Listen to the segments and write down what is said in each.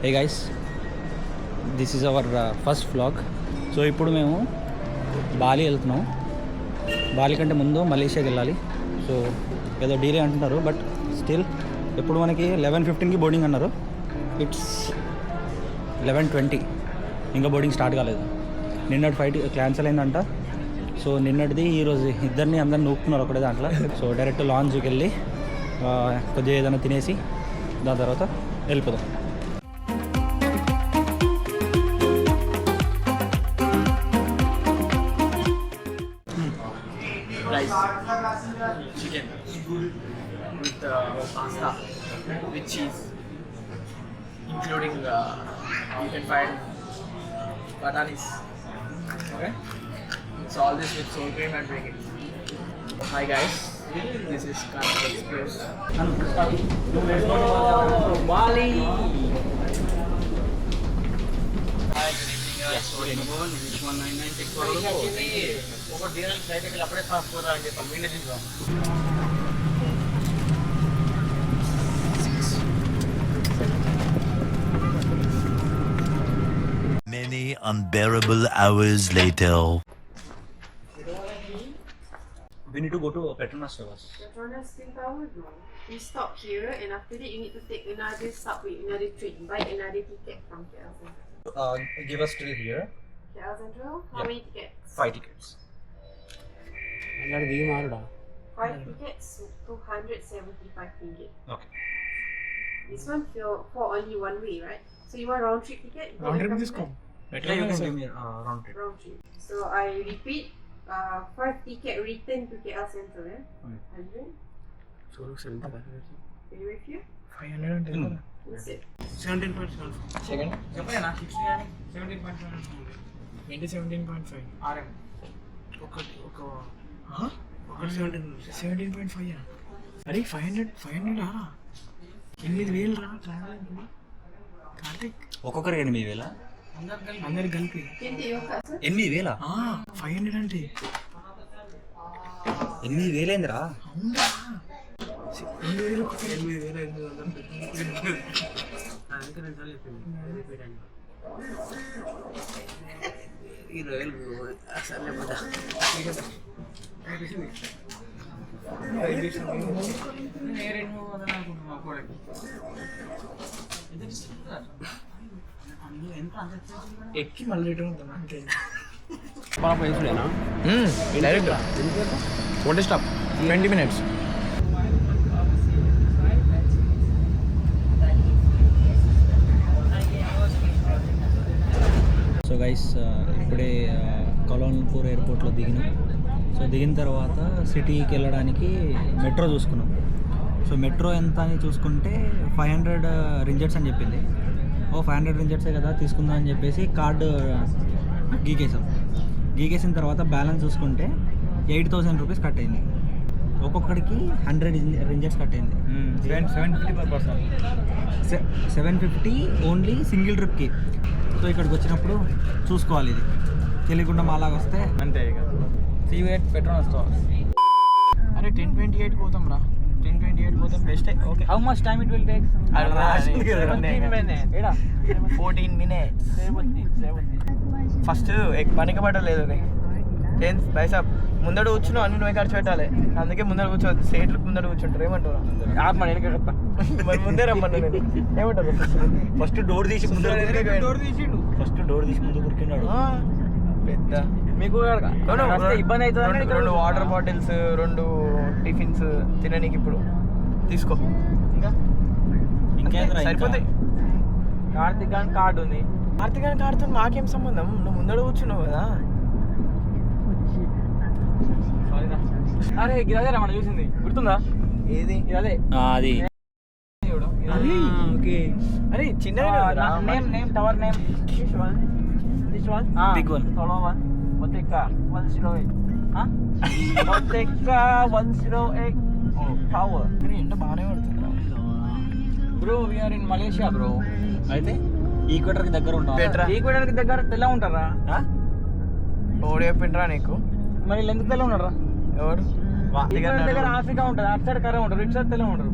Hey guys, this is our first vlog. So ఇప్పుడు మేము Bali వెళ్తున్నాం. బాలి కంటే ముందు మలేషియాకి వెళ్ళాలి. సో ఏదో డీలే అంటున్నారు, బట్ స్టిల్ ఎప్పుడు మనకి 11:15కి బోర్డింగ్ అన్నారు. ఇట్స్ 11:20, ఇంకా బోర్డింగ్ స్టార్ట్ కాలేదు. నిన్నటి ఫ్లైట్ క్యాన్సిల్ అయిందంట. సో నిన్నటిది ఈరోజు అందరినీ నూపుతున్నారు ఒకటే దాంట్లో. సో డైరెక్ట్ లాంచ్కి వెళ్ళి కొద్దిగా ఏదైనా తినేసి దాని తర్వాత వెళ్ళిపోదాం. Rice, chicken with pasta with cheese, including you can find bananas. Okay, so all this with sour cream and bring it. Hi guys, this is Carnival Express. Bali. Hi, good evening guys. So anyone, which 199 ఒక dealer flight ఎక్కడ అప్పుడే passport అని చెప్పి video తీసుకున్నాం. Many unbearable hours later. We need to go to Petronas Towers. Petronas Twin Tower, no. You stop here and after that you need to take another subway, another train, buy another ticket from KL Central. Give us till here. KL Central? How many tickets? 5 tickets. 5 tickets, 275 ringgit. Okay. This one for only one way, right? So you want round trip ticket? Round trip discount. Yeah, you can give me round trip. Round trip. So I repeat, 5 ticket return to KL Central, eh? 100. So look 70. Are you with you? 500. That's it. 17.7. Second. చెప్పలేనా 60 అని 17.7. 17.5. RM. ఒక 17.5. అరే 500 రా 8,000 రా కార్తిక్. ఒక్కొక్కరు 8,000. అందరు కలిపి 8,000. 500 అంటే 8,000 ఏందిరా? అవునా 8,000 ఒక 8,500. అందుకనే చాలా చెప్పింది 20,000 అసలే పదా ఎక్కి మళ్ళీ రిటర్న్ ఉంటాం అంటే డైరెక్ట్ ఒకటే స్టాప్ 20 minutes. సో గైస్, ఇప్పుడే కౌలాలంపూర్ ఎయిర్పోర్ట్లో దిగినాం. సో దిగిన తర్వాత సిటీకి వెళ్ళడానికి మెట్రో చూసుకున్నాం. సో మెట్రో ఎంత అని చూసుకుంటే 500 రింజెట్స్ అని చెప్పింది. 500 రింజెట్సే కదా తీసుకుందాం అని చెప్పేసి కార్డు గీకేసిన తర్వాత బ్యాలెన్స్ చూసుకుంటే 8,000 రూపీస్ కట్ అయింది. ఒక్కొక్కడికి 100 రింజెట్స్ కట్ అయింది. 750 per person. 750 ఓన్లీ సింగిల్ ట్రిప్కి. సో ఇక్కడికి వచ్చినప్పుడు చూసుకోవాలి, ఇది తెలియకుండా మాలాగా వస్తే అంతే ఇక పెట్రోల్ అరే 10:28 పోతాం రా 10:28 పోతాం best. Okay how much time it will take? 14 minutes. First పనికి పట్టలేదు ఏం పైసా ముందర కూర్చున్నావు అన్ని నువ్వే ఖర్చు పెట్టాలి. అందుకే ముందర కూర్చోవద్దు, సీట్లు ముందర కూర్చుంటారు. ఏమంటారు మరి ముందే రమ్మన్నా నేను ఏమంటారు? ఫస్ట్ డోర్ తీసి ముందు కూర్చున్నాడు పెద్ద. మీకు ఇబ్బంది అవుతుంది. 2 వాటర్ బాటిల్స్, 2 టిఫిన్స్ తిననీకి ఇప్పుడు తీసుకో. ఇంకా సరిపోతాయి. కార్తిక్ గాని కార్డు ఉంది. కార్తిక్ గాని కార్డుతో మాకేం సంబంధం? నువ్వు ముందర కూర్చున్నావు కదా. అరే ఇదే మనం చూసింది గుర్తుందా? ఏది అదే అది అరే చిన్న name tower name big one solo one Moteca 108. Moteca 108 tower. ఎండ బాగానే పడుతుందా bro? We're in Malaysia bro. అయితే ఈక్వేటర్కి దగ్గర ఉంటాం. ఈక్వేటర్కి దగ్గర తెల్ల ఉంటారా? ఓడి చెప్పిండ్రా నీకు? మరి ఎందుకు తెల్ల ఉన్నారా? ఎవరు? దగ్గర ఆఫ్రికా ఉంటుంది, అటు సైడ్ కర్ర ఉంటారు, ఇటు సైడ్ తెల్ల ఉంటారు.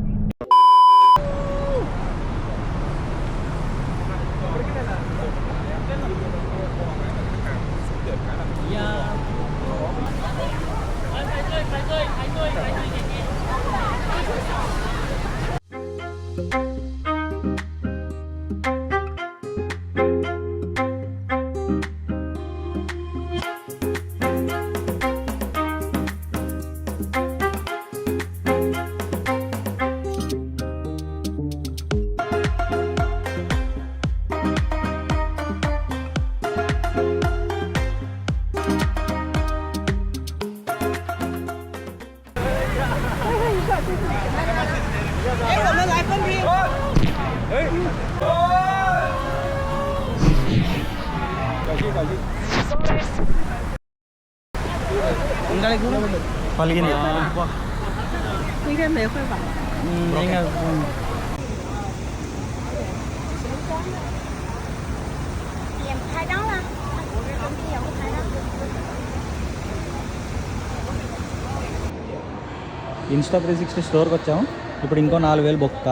పలిగింది 应该没会吧？ 点开张了，旁边有个开张。 ఇన్స్టా 360 స్టోర్కి వచ్చాము. ఇప్పుడు ఇంకో 4,000 బొక్క,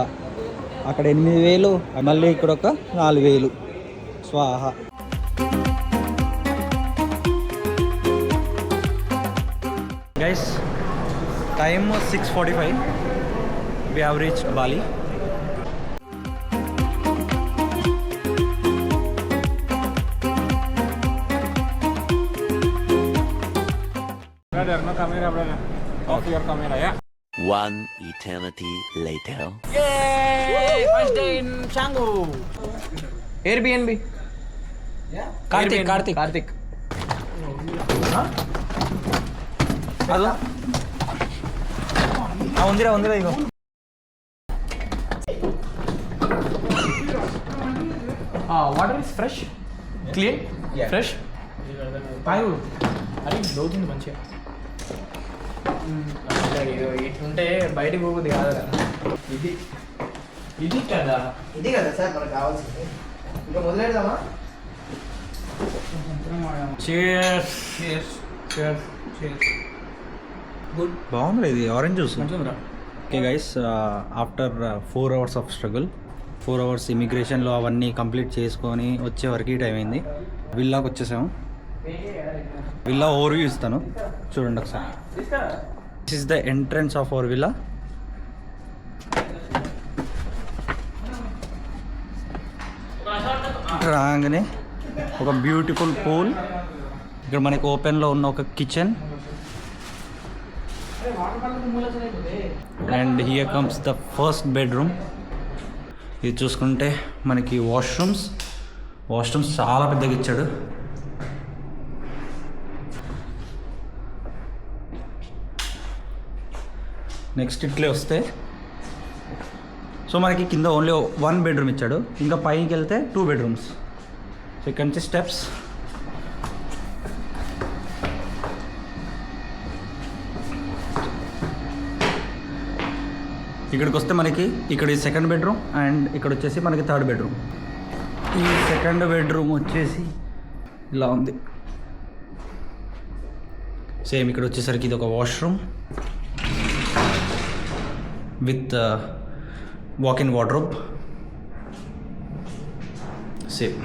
అక్కడ 8,000, మళ్ళీ ఇక్కడ ఒక 4,000 స్వాహ. Guys, time 6:45. we have reached Bali. Brother, no camera, brother. Off your camera, ya. One eternity later. Yay! First day in Canggu. Airbnb. Karthik అదో ఉందిరా ఇగో. Water is fresh, clean, fresh. తాగు. అరే లోతుంది మంచిగా. ఇట్లుంటే బయటకు పోతుంది కాదు కదా. ఇది కదా సార్ మనకు కావాల్సింది. ఇంకా మొదలెడదామా? Cheers. గుడ్. బాగుంది ఇది ఆరెంజ్ జ్యూస్. మంచిగా. Okay guys, after 4 hours of struggle, 4 hours ఇమిగ్రేషన్లో అవన్నీ కంప్లీట్ చేసుకొని వచ్చే వరకు టైం అయింది. విల్లాకి వచ్చేసాము. విల్లా ఓవర్వ్యూ ఇస్తాను, చూడండి ఒకసారి. This is the entrance of our villa. రాగానే ఒక బ్యూటిఫుల్ పూల్, ఇక్కడ మనకి ఓపెన్లో ఉన్న ఒక kitchen, and here comes the first bedroom. ఇది చూసుకుంటే మనకి వాష్రూమ్స్ చాలా పెద్దగా ఇచ్చాడు. నెక్స్ట్ ఇట్లే వస్తే సో మనకి కింద ఓన్లీ 1 బెడ్రూమ్ ఇచ్చాడు, ఇంకా పైకి వెళ్తే 2 bedrooms. సో ఇక్కడ నుంచి స్టెప్స్, ఇక్కడికి వస్తే మనకి ఇక్కడ ఈ 2nd bedroom, అండ్ ఇక్కడ వచ్చేసి మనకి 3rd bedroom. ఈ 2nd bedroom వచ్చేసి ఇలా ఉంది. సేమ్ ఇక్కడ వచ్చేసరికి ఇది ఒక washroom with walk-in wardrobe. Same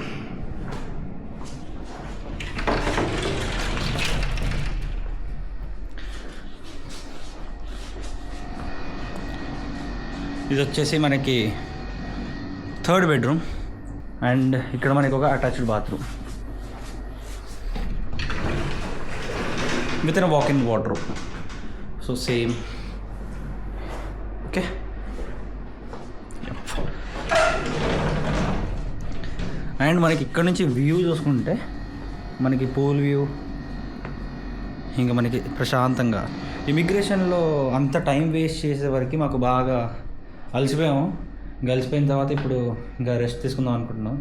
ఇది వచ్చేసి మనకి 3rd bedroom, అండ్ ఇక్కడ మనకి ఒక attached bathroom with in walk-in wardrobe. So same. Okay, and మనకి ఇక్కడ నుంచి వ్యూ చూసుకుంటే మనకి పూల్ వ్యూ, ఇంకా మనకి ప్రశాంతంగా. ఇమిగ్రేషన్లో అంత టైం వేస్ట్ చేసే వరకు మాకు బాగా అలసిపోయాము. కలిసిపోయిన తర్వాత ఇప్పుడు ఇంకా రెస్ట్ తీసుకుందాం అనుకుంటున్నాం.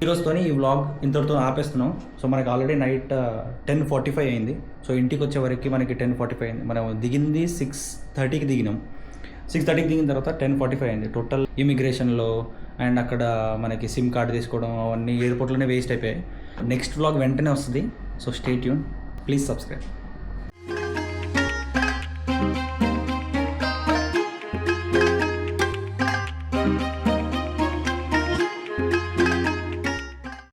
ఈరోజుతో ఈ వ్లాగ్ ఇంతటితో ఆపేస్తున్నాం. సో మనకి ఆల్రెడీ నైట్ 10:45 అయింది. సో ఇంటికి వచ్చే వరకు మనకి 10:45 అయింది. మనం దిగింది 6:30కి దిగినాం. 6:30కి దిగిన తర్వాత 10:45 అయింది టోటల్ ఇమిగ్రేషన్లో. అండ్ అక్కడ మనకి సిమ్ కార్డ్ తీసుకోవడం అవన్నీ ఎయిర్పోర్ట్లోనే వేస్ట్ అయిపోయాయి. నెక్స్ట్ వ్లాగ్ వెంటనే వస్తుంది. So stay tune, please subscribe.